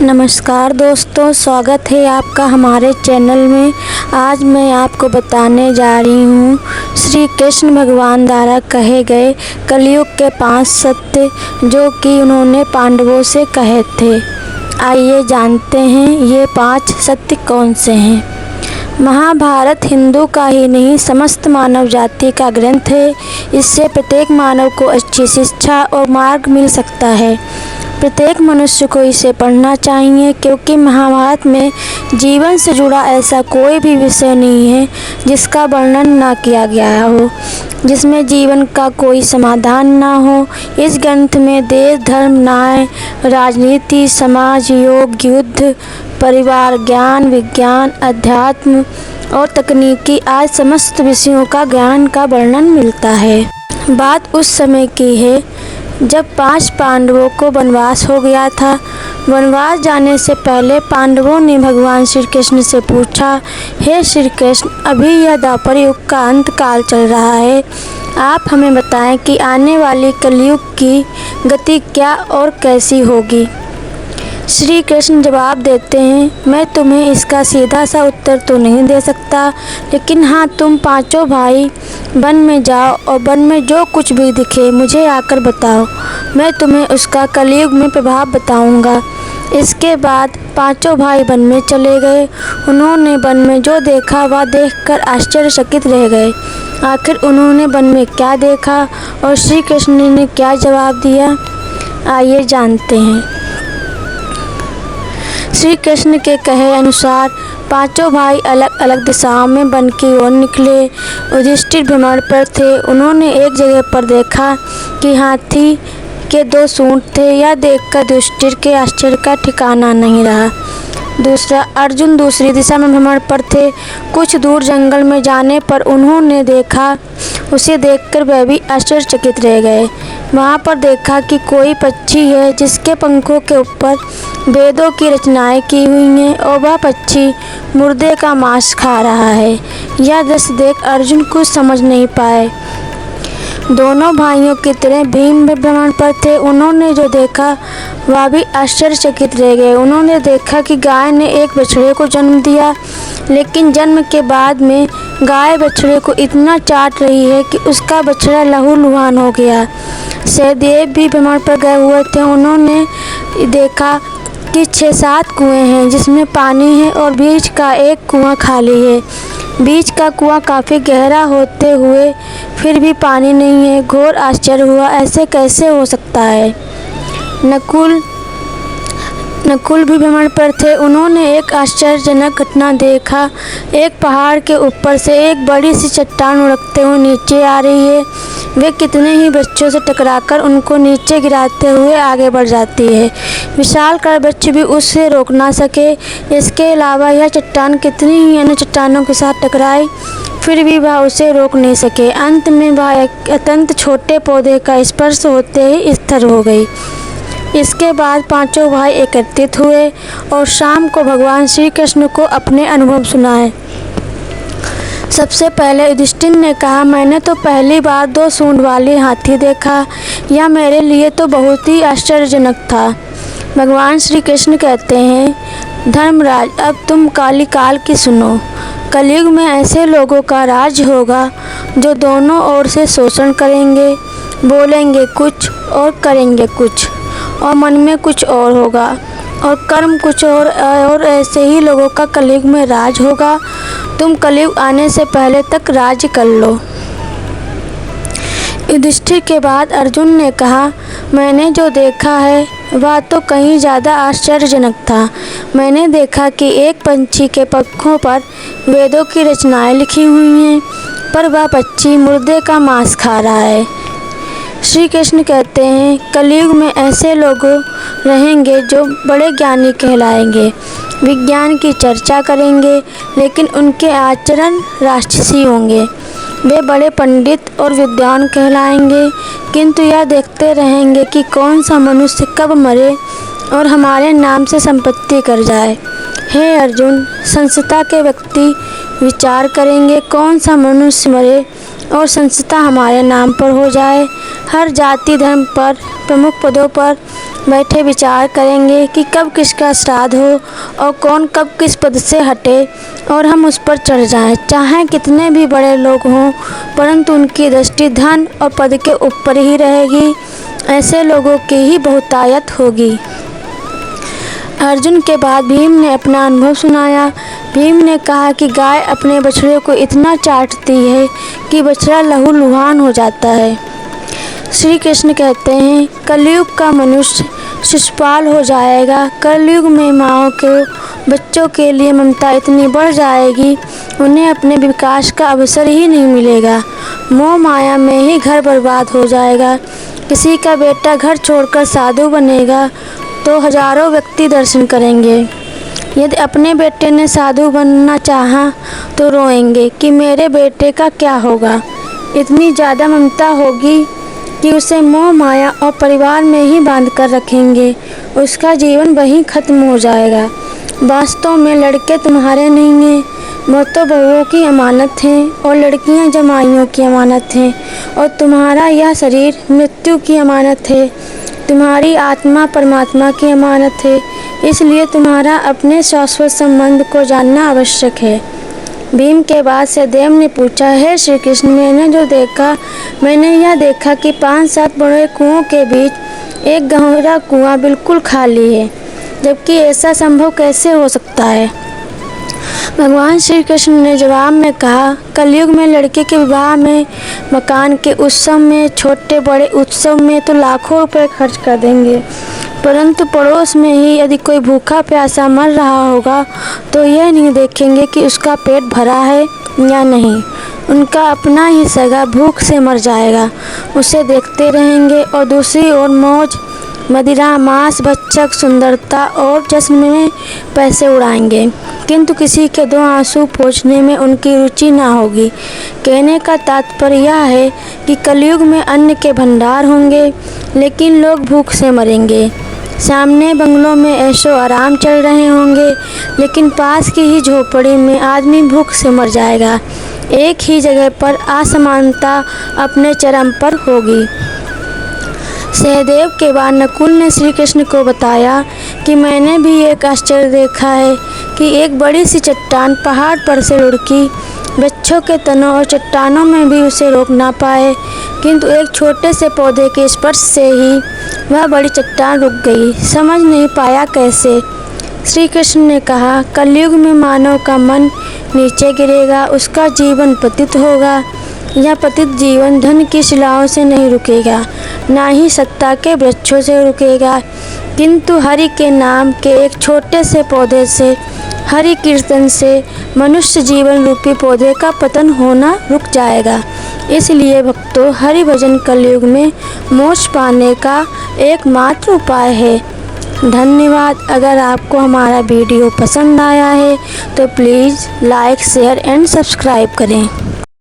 नमस्कार दोस्तों, स्वागत है आपका हमारे चैनल में। आज मैं आपको बताने जा रही हूँ श्री कृष्ण भगवान द्वारा कहे गए कलयुग के 5 सत्य, जो कि उन्होंने पांडवों से कहे थे। आइए जानते हैं ये 5 सत्य कौन से हैं। महाभारत हिंदू का ही नहीं समस्त मानव जाति का ग्रंथ है। इससे प्रत्येक मानव को अच्छी शिक्षा और मार्ग मिल सकता है। प्रत्येक मनुष्य को इसे पढ़ना चाहिए, क्योंकि महाभारत में जीवन से जुड़ा ऐसा कोई भी विषय नहीं है जिसका वर्णन ना किया गया हो, जिसमें जीवन का कोई समाधान ना हो। इस ग्रंथ में देश, धर्म, न्याय, राजनीति, समाज, योग, युद्ध, परिवार, ज्ञान, विज्ञान, अध्यात्म और तकनीकी आज समस्त विषयों का ज्ञान का वर्णन मिलता है। बात उस समय की है जब 5 पांडवों को वनवास हो गया था। वनवास जाने से पहले पांडवों ने भगवान श्री कृष्ण से पूछा, हे श्री कृष्ण, अभी यह द्वापर युग का अंत काल चल रहा है। आप हमें बताएं कि आने वाली कलयुग की गति क्या और कैसी होगी। श्री कृष्ण जवाब देते हैं, मैं तुम्हें इसका सीधा सा उत्तर तो नहीं दे सकता, लेकिन हाँ, तुम 5 भाई वन में जाओ और वन में जो कुछ भी दिखे मुझे आकर बताओ। मैं तुम्हें उसका कलयुग में प्रभाव बताऊंगा। इसके बाद 5 भाई वन में चले गए। उन्होंने वन में जो देखा वह देखकर आश्चर्यचकित रह गए। आखिर उन्होंने वन में क्या देखा और श्री कृष्ण ने क्या जवाब दिया, आइए जानते हैं। श्री कृष्ण के कहे अनुसार 5 भाई अलग अलग दिशाओं में वन की ओर निकले। युधिष्ठिर भ्रमण पर थे। उन्होंने एक जगह पर देखा कि हाथी के 2 सूंड थे। यह देखकर युधिष्ठिर के आश्चर्य का ठिकाना नहीं रहा। दूसरा, अर्जुन दूसरी दिशा में भ्रमण पर थे। कुछ दूर जंगल में जाने पर उन्होंने देखा, उसे देखकर वह भी आश्चर्यचकित रह गए। वहाँ पर देखा कि कोई पक्षी है जिसके पंखों के ऊपर वेदों की रचनाएं की हुई हैं और वह पक्षी मुर्दे का मांस खा रहा है। यह दृश्य देख अर्जुन कुछ समझ नहीं पाए। दोनों भाइयों की तरह भीम भी भ्रमण पर थे। उन्होंने जो देखा वह भी आश्चर्यचकित रह गए। उन्होंने देखा कि गाय ने एक बछड़े को जन्म दिया, लेकिन जन्म के बाद में गाय बछड़े को इतना चाट रही है कि उसका बछड़ा लहूलुहान हो गया। सहदेव भी भ्रमण पर गए हुए थे। उन्होंने देखा कि 6-7 कुएं हैं जिसमें पानी है और बीच का एक कुआं खाली है। बीच का कुआं काफ़ी गहरा होते हुए फिर भी पानी नहीं है। घोर आश्चर्य हुआ, ऐसे कैसे हो सकता है। नकुल भी भ्रमण पर थे। उन्होंने एक आश्चर्यजनक घटना देखा। एक पहाड़ के ऊपर से एक बड़ी सी चट्टान लुढ़कते हुए नीचे आ रही है। वे कितने ही वृक्षों से टकराकर उनको नीचे गिराते हुए आगे बढ़ जाती है। विशालकाय वृक्ष भी उसे रोक ना सके। इसके अलावा यह चट्टान कितनी ही अन्य चट्टानों के साथ टकराई, फिर भी वह उसे रोक नहीं सके। अंत में वह एक अत्यंत छोटे पौधे का स्पर्श होते ही स्थिर हो गई। इसके बाद 5 भाई एकत्रित हुए और शाम को भगवान श्री कृष्ण को अपने अनुभव सुनाए। सबसे पहले युधिष्ठिर ने कहा, मैंने तो पहली बार 2 सूंड वाली हाथी देखा। यह मेरे लिए तो बहुत ही आश्चर्यजनक था। भगवान श्री कृष्ण कहते हैं, धर्मराज, अब तुम काल की सुनो। कलयुग में ऐसे लोगों का राज होगा जो दोनों ओर से शोषण करेंगे, बोलेंगे कुछ और करेंगे कुछ, और मन में कुछ और होगा और कर्म कुछ और ऐसे ही लोगों का कलयुग में राज होगा। तुम कलयुग आने से पहले तक राज कर लो। युधिष्ठिर के बाद अर्जुन ने कहा, मैंने जो देखा है वह तो कहीं ज़्यादा आश्चर्यजनक था। मैंने देखा कि एक पंछी के पंखों पर वेदों की रचनाएं लिखी हुई हैं, पर वह पक्षी मुर्दे का मांस खा रहा है। श्री कृष्ण कहते हैं, कलयुग में ऐसे लोग रहेंगे जो बड़े ज्ञानी कहलाएंगे, विज्ञान की चर्चा करेंगे, लेकिन उनके आचरण राक्षसी होंगे। वे बड़े पंडित और विद्वान कहलाएंगे, किंतु यह देखते रहेंगे कि कौन सा मनुष्य कब मरे और हमारे नाम से संपत्ति कर जाए। हे अर्जुन, संस्था के व्यक्ति विचार करेंगे कौन सा मनुष्य मरे और संस्था हमारे नाम पर हो जाए। हर जाति धर्म पर प्रमुख पदों पर बैठे विचार करेंगे कि कब किसका श्राद्ध हो और कौन कब किस पद से हटे और हम उस पर चढ़ जाएं। चाहे कितने भी बड़े लोग हों, परंतु उनकी दृष्टि धन और पद के ऊपर ही रहेगी। ऐसे लोगों की ही बहुतायत होगी। अर्जुन के बाद भीम ने अपना अनुभव सुनाया। भीम ने कहा कि गाय अपने बछड़े को इतना चाटती है कि बछड़ा लहूलुहान हो जाता है। श्री कृष्ण कहते हैं, कलयुग का मनुष्य शिशुपाल हो जाएगा। कलयुग में माँओं को बच्चों के लिए ममता इतनी बढ़ जाएगी, उन्हें अपने विकास का अवसर ही नहीं मिलेगा। मोह माया में ही घर बर्बाद हो जाएगा। किसी का बेटा घर छोड़कर साधु बनेगा तो हजारों व्यक्ति दर्शन करेंगे। यदि अपने बेटे ने साधु बनना चाहा तो रोएंगे कि मेरे बेटे का क्या होगा। इतनी ज़्यादा ममता होगी कि उसे मोह माया और परिवार में ही बांध कर रखेंगे। उसका जीवन वहीं खत्म हो जाएगा। वास्तव में लड़के तुम्हारे नहीं हैं, वो तो बहुओं की अमानत हैं और लड़कियां जमाइयों की अमानत हैं। और तुम्हारा यह शरीर मृत्यु की अमानत है। तुम्हारी आत्मा परमात्मा की अमानत है। इसलिए तुम्हारा अपने शाश्वत संबंध को जानना आवश्यक है। भीम के बाद सहदेव ने पूछा, हे श्री कृष्ण, मैंने यह देखा कि 5-7 बड़े कुओं के बीच एक गहरा कुआं बिल्कुल खाली है, जबकि ऐसा संभव कैसे हो सकता है। भगवान श्री कृष्ण ने जवाब में कहा, कलयुग में लड़के के विवाह में, मकान के उत्सव में, छोटे बड़े उत्सव में तो लाखों रुपए खर्च कर देंगे, परंतु पड़ोस में ही यदि कोई भूखा प्यासा मर रहा होगा तो यह नहीं देखेंगे कि उसका पेट भरा है या नहीं। उनका अपना ही सगा भूख से मर जाएगा, उसे देखते रहेंगे और दूसरी ओर मौज मदिरा, मांस, बच्चक, सुंदरता और जश्न में पैसे उड़ाएंगे, किंतु किसी के 2 आंसू पोंछने में उनकी रुचि ना होगी। कहने का तात्पर्य यह है कि कलयुग में अन्न के भंडार होंगे, लेकिन लोग भूख से मरेंगे। सामने बंगलों में ऐशो आराम चल रहे होंगे, लेकिन पास की ही झोपड़ी में आदमी भूख से मर जाएगा। एक ही जगह पर असमानता अपने चरम पर होगी। सहदेव के बाद नकुल ने श्री कृष्ण को बताया कि मैंने भी एक आश्चर्य देखा है कि एक बड़ी सी चट्टान पहाड़ पर से लुढ़की। वृक्षों के तनों और चट्टानों में भी उसे रोक ना पाए, किंतु एक छोटे से पौधे के स्पर्श से ही वह बड़ी चट्टान रुक गई। समझ नहीं पाया कैसे। श्री कृष्ण ने कहा, कलयुग में मानव का मन नीचे गिरेगा, उसका जीवन पतित होगा। यह पतित जीवन धन की शिलाओं से नहीं रुकेगा, ना ही सत्ता के वृक्षों से रुकेगा, किंतु हरि के नाम के एक छोटे से पौधे से, हरि कीर्तन से मनुष्य जीवन रूपी पौधे का पतन होना रुक जाएगा। इसलिए भक्तों, हरि भजन कलयुग में मोक्ष पाने का एकमात्र उपाय है। धन्यवाद। अगर आपको हमारा वीडियो पसंद आया है तो please like, share and subscribe करें।